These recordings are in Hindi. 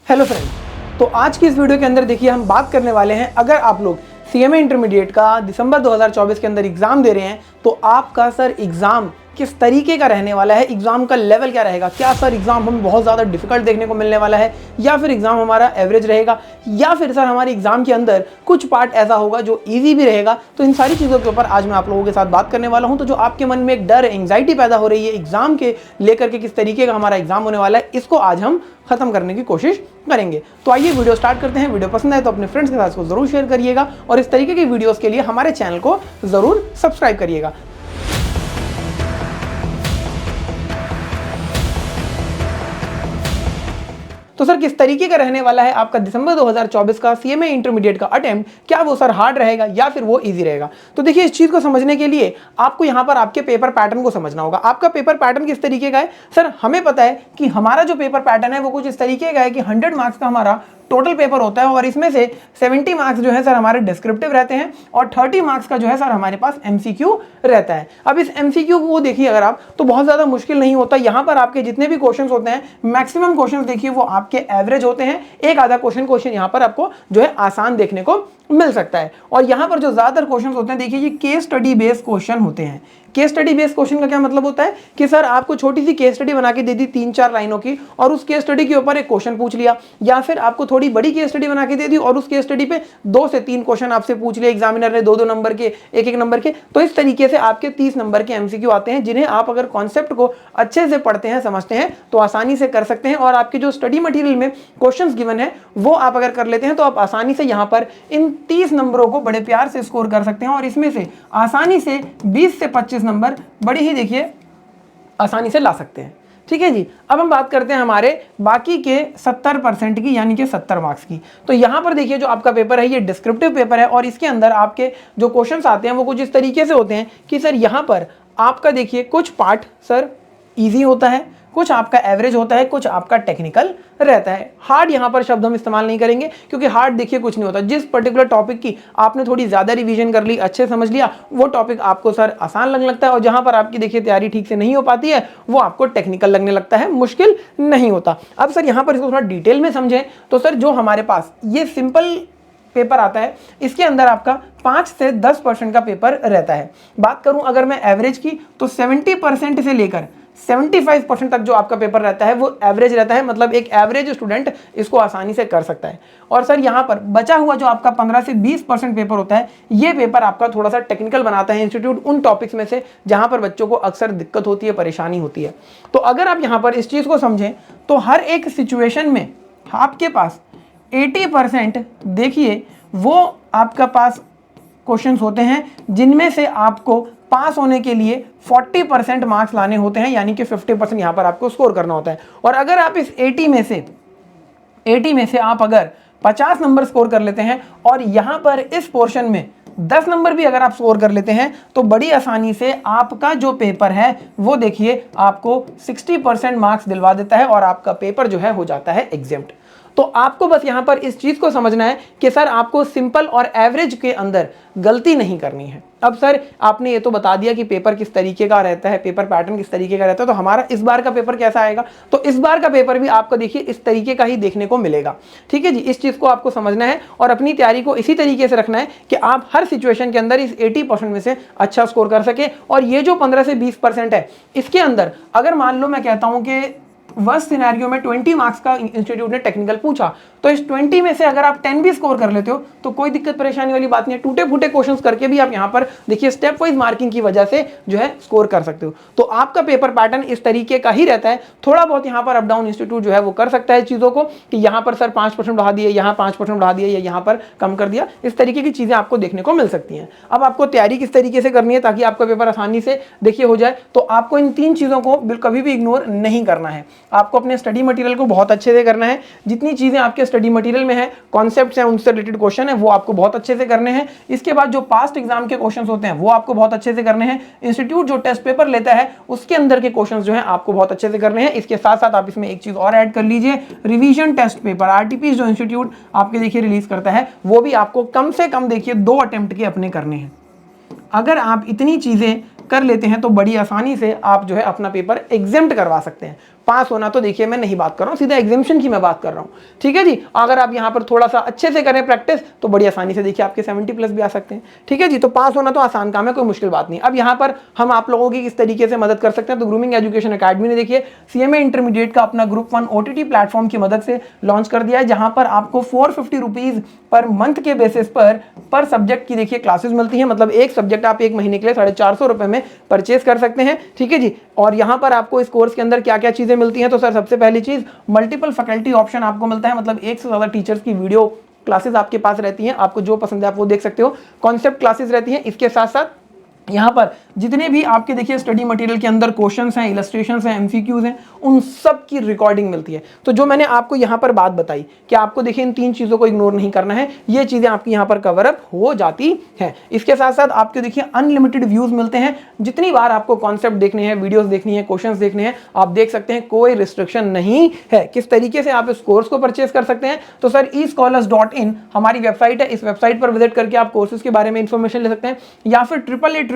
हेलो फ्रेंड्स, तो आज की इस वीडियो के अंदर देखिए हम बात करने वाले हैं, अगर आप लोग सीएमए इंटरमीडिएट का दिसंबर 2024 के अंदर एग्जाम दे रहे हैं तो आपका सर एग्जाम किस तरीके का रहने वाला है, एग्जाम का लेवल क्या रहेगा। क्या सर एग्जाम हमें बहुत ज़्यादा डिफिकल्ट देखने को मिलने वाला है, या फिर एग्जाम हमारा एवरेज रहेगा, या फिर सर हमारे एग्जाम के अंदर कुछ पार्ट ऐसा होगा जो इजी भी रहेगा। तो इन सारी चीज़ों के ऊपर आज मैं आप लोगों के साथ बात करने वाला हूं। तो जो आपके मन में एक डर, एंग्जाइटी पैदा हो रही है एग्जाम के लेकर के, किस तरीके का हमारा एग्जाम होने वाला है, इसको आज हम खत्म करने की कोशिश करेंगे। तो आइए वीडियो स्टार्ट करते हैं। वीडियो पसंद आए तो अपने फ्रेंड्स के साथ इसको जरूर शेयर करिएगा और इस तरीके की वीडियोस के लिए हमारे चैनल को जरूर सब्सक्राइब करिएगा। तो सर किस तरीके का रहने वाला है आपका दिसंबर 2024 का सीएमए इंटरमीडिएट का अटेम्प्ट, क्या वो सर हार्ड रहेगा या फिर वो इजी रहेगा। तो देखिए इस चीज को समझने के लिए आपको यहां पर आपके पेपर पैटर्न को समझना होगा। आपका पेपर पैटर्न किस तरीके का है, सर हमें पता है कि हमारा जो पेपर पैटर्न है वो कुछ इस तरीके का है कि 100 मार्क्स का हमारा टोटल पेपर होता है और इसमें से 70 मार्क्स जो है सर हमारे डिस्क्रिप्टिव रहते हैं और 30 मार्क्स का जो है सर हमारे पास एमसीक्यू रहता है। अब इस एमसीक्यू को देखिए अगर आप, तो बहुत ज़्यादा मुश्किल नहीं होता। यहाँ पर आपके जितने भी क्वेश्चंस होते हैं, मैक्सिमम क्वेश्चंस देखिए वो आपके एवरेज होते हैं। एक आधा क्वेश्चन यहाँ पर आपको जो है आसान देखने को मिल सकता है। और यहाँ पर जो ज़्यादातर क्वेश्चन होते हैं देखिए ये केस स्टडी बेस्ड क्वेश्चन होते हैं। केस स्टडी बेस्ड क्वेश्चन का क्या मतलब होता है कि सर आपको छोटी सी केस स्टडी बना के दे दी 3-4 लाइनों की और उस केस स्टडी के ऊपर एक क्वेश्चन पूछ लिया, या फिर आपको थोड़ी बड़ी केस स्टडी बना के दे दी और उस केस स्टडी पे 2 से 3 क्वेश्चन आपसे पूछ लिए एग्जामिनर ने, 2-2 नंबर के, 1-1 नंबर के। तो इस तरीके से आपके 30 नंबर के एमसीक्यू आते हैं, जिन्हें आप अगर कॉन्सेप्ट को अच्छे से पढ़ते हैं, समझते हैं तो आसानी से कर सकते हैं। और आपके जो स्टडी मटेरियल में क्वेश्चन गिवन है वो आप अगर कर लेते हैं तो आप आसानी से यहाँ पर इन 30 नंबरों को बड़े प्यार से स्कोर कर सकते हैं और इसमें से आसानी से 20 से 25 नंबर बड़े ही देखिए आसानी से ला सकते हैं। ठीक है जी। अब हम बात करते हैं हमारे बाकी के 70% की, यानी कि 70 मार्क्स की। तो यहां पर देखिए जो आपका पेपर है ये डिस्क्रिप्टिव पेपर है और इसके अंदर आपके जो क्वेश्चंस आते हैं वो कुछ इस तरीके से होते हैं कि सर यहां पर आपका देखिए कुछ पार्ट सर इजी होता है, कुछ आपका एवरेज होता है, कुछ आपका टेक्निकल रहता है। हार्ड यहाँ पर शब्द हम इस्तेमाल नहीं करेंगे क्योंकि हार्ड देखिए कुछ नहीं होता। जिस पर्टिकुलर टॉपिक की आपने थोड़ी ज़्यादा रिवीजन कर ली, अच्छे समझ लिया, वो टॉपिक आपको सर आसान लगने लगता है और जहाँ पर आपकी देखिए तैयारी ठीक से नहीं हो पाती है वो आपको टेक्निकल लगने लगता है, मुश्किल नहीं होता। अब सर यहाँ पर इसको थोड़ा डिटेल में समझें तो सर जो हमारे पास ये सिंपल पेपर आता है इसके अंदर आपका 5 से 10% का पेपर रहता है। बात करूं अगर मैं एवरेज की तो 70% से लेकर 75% तक जो आपका पेपर रहता है वो एवरेज रहता है, मतलब एक एवरेज स्टूडेंट इसको आसानी से कर सकता है। और सर यहाँ पर बचा हुआ जो आपका 15 से 20% पेपर होता है, ये पेपर आपका थोड़ा सा टेक्निकल बनाता है इंस्टीट्यूट उन टॉपिक्स में से जहाँ पर बच्चों को अक्सर दिक्कत होती है, परेशानी होती है। तो अगर आप यहाँ पर इस चीज़ को समझें तो हर एक सिचुएशन में आपके पास 80% देखिए वो आपका पास क्वेश्चंस होते हैं जिनमें से आपको पास होने के लिए 40% मार्क्स लाने होते हैं, यानी कि 50% यहां पर आपको स्कोर करना होता है। और अगर आप इस 80 में से आप अगर 50 नंबर स्कोर कर लेते हैं और यहां पर इस पोर्शन में 10 नंबर भी अगर आप स्कोर कर लेते हैं तो बड़ी आसानी से आपका जो पेपर है वो देखिए आपको 60% मार्क्स दिलवा देता है और आपका पेपर जो है हो जाता है एग्जेम्प्ट। तो आपको बस यहां पर इस चीज को समझना है कि सर आपको सिंपल और एवरेज के अंदर गलती नहीं करनी है। अब सर आपने ये तो बता दिया कि पेपर किस तरीके का रहता है, पेपर पैटर्न किस तरीके का रहता है, तो हमारा इस बार का पेपर कैसा आएगा। तो इस बार का पेपर भी आपको देखिए इस तरीके का ही देखने को मिलेगा। ठीक है जी, इस चीज को आपको समझना है और अपनी तैयारी को इसी तरीके से रखना है कि आप हर सिचुएशन के अंदर इस 80% में से अच्छा स्कोर कर सके। और ये जो 15 से 20% है इसके अंदर अगर मान लो मैं कहता हूं कि वर्स्ट सिनेरियो में 20 मार्क्स का इंस्टीट्यूट ने टेक्निकल पूछा तो इस 20 में से अगर आप 10 भी स्कोर कर लेते हो तो कोई दिक्कत परेशानी वाली बात नहीं है। टूटे फूटे क्वेश्चंस करके भी आप यहां पर देखिए स्टेप वाइज मार्किंग की वजह से जो है स्कोर कर सकते हो। तो आपका पेपर पैटर्न इस तरीके का ही रहता है। थोड़ा बहुत यहां पर अप डाउन इंस्टीट्यूट जो है वो कर सकता है चीजों को कि यहां पर सर 5% बढ़ा दिए, यहां 5% बढ़ा दिए या यहां पर कम कर दिया, इस तरीके की चीजें आपको देखने को मिल सकती हैं। अब आपको तैयारी किस तरीके से करनी है ताकि आपका पेपर आसानी से देखिए हो जाए, तो आपको इन 3 चीजों को कभी भी इग्नोर नहीं करना है। आपको अपने स्टडी मटेरियल को बहुत अच्छे से करना है। जितनी चीजें आपके स्टडी मटेरियल में है, कॉन्सेप्ट्स हैं, उनसे रिलेटेड क्वेश्चन है, वो आपको बहुत अच्छे से करने हैं। इसके बाद जो पास्ट एग्जाम के क्वेश्चंस होते हैं वो आपको बहुत अच्छे से करने हैं। इंस्टीट्यूट जो टेस्ट पेपर लेता है उसके अंदर के क्वेश्चंस जो हैं आपको बहुत अच्छे से करने हैं। इसके साथ साथ आप इसमें एक चीज और ऐड कर लीजिए, रिवीजन टेस्ट पेपर आरटीपी जो इंस्टीट्यूट आपके देखिए रिलीज करता है वो भी आपको कम से कम देखिए 2 अटेम्प्ट के अपने करने हैं। अगर आप इतनी चीजें कर लेते हैं तो बड़ी आसानी से आप जो है अपना पेपर एग्जेम्प्ट करवा सकते हैं। पास होना तो देखिए मैं नहीं बात कर रहा हूँ, सीधा एग्जामिनेशन की मैं बात कर रहा हूँ। ठीक है जी, अगर आप यहाँ पर थोड़ा सा अच्छे से करें प्रैक्टिस तो बड़ी आसानी से देखिए आपके 70+ भी आ सकते हैं। ठीक है जी, तो पास होना तो आसान काम है, कोई मुश्किल बात नहीं। अब यहाँ पर हम आप लोगों की किस तरीके से मदद कर सकते हैं, तो ग्रूमिंग एजुकेशन एकेडमी ने देखिए सीएमए इंटरमीडिएट का अपना ग्रुप 1 OTT प्लेटफॉर्म की मदद से लॉन्च कर दिया है, जहां पर आपको 450 रुपीज पर मंथ के बेसिस पर सब्जेक्ट की देखिए क्लासेस मिलती हैं। मतलब एक सब्जेक्ट आप एक महीने के लिए 450 रुपए में परचेज कर सकते हैं। ठीक है जी, और यहाँ पर आपको इस कोर्स के अंदर क्या क्या चीजें मिलती हैं, तो सर सबसे पहली चीज मल्टीपल फैकल्टी ऑप्शन आपको मिलता है। मतलब एक से ज्यादा टीचर्स की वीडियो क्लासेस आपके पास रहती हैं, आपको जो पसंद है आप वो देख सकते हो। कॉन्सेप्ट क्लासेस रहती हैं, इसके साथ साथ यहाँ पर जितने भी आपके देखिए स्टडी मटेरियल के अंदर क्वेश्चंस हैं, इलस्ट्रेशंस हैं, एमसीक्यूज हैं, उन सब की रिकॉर्डिंग मिलती है। तो जो मैंने आपको यहाँ पर बात बताई कि आपको देखिए इन 3 चीज़ों को इग्नोर नहीं करना है, ये चीज़ें आपकी यहाँ पर कवर अप हो जाती हैं। इसके साथ साथ आपको देखिए अनलिमिटेड व्यूज़ मिलते हैं, जितनी बार आपको कॉन्सेप्ट देखने हैं, वीडियोज़ देखनी है, क्वेश्चन देखने हैं, आप देख सकते हैं, कोई रिस्ट्रिक्शन नहीं है। किस तरीके से आप इस कोर्स को परचेज कर सकते हैं, तो सर escholars.in हमारी वेबसाइट है, इस वेबसाइट पर विजिट करके आप कोर्सेज के बारे में इंफॉर्मेशन ले सकते हैं, या फिर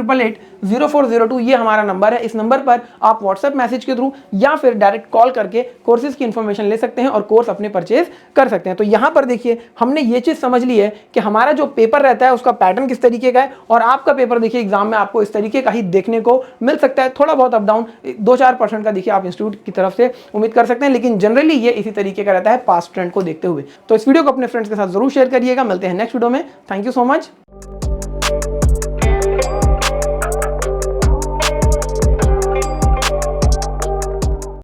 8888880402 ये हमारा नंबर है। इस नंबर पर आप व्हाट्सएप मैसेज के थ्रू या फिर डायरेक्ट कॉल करके कोर्सेज की इंफॉर्मेशन ले सकते हैं और कोर्स अपने परचेज कर सकते हैं। तो यहां पर देखिए हमने ये चीज समझ ली है कि हमारा जो पेपर रहता है उसका पैटर्न किस तरीके का है, और आपका पेपर देखिए एग्जाम में आपको इस तरीके का ही देखने को मिल सकता है। थोड़ा बहुत अप डाउन 2-4% का देखिए आप इंस्टीट्यूट की तरफ से उम्मीद कर सकते हैं, लेकिन जनरली ये इसी तरीके का रहता है पास्ट ट्रेंड को देखते हुए। तो इस वीडियो को अपने फ्रेंड्स के साथ जरूर शेयर करिएगा। मिलते हैं नेक्स्ट वीडियो में। Thank you so much.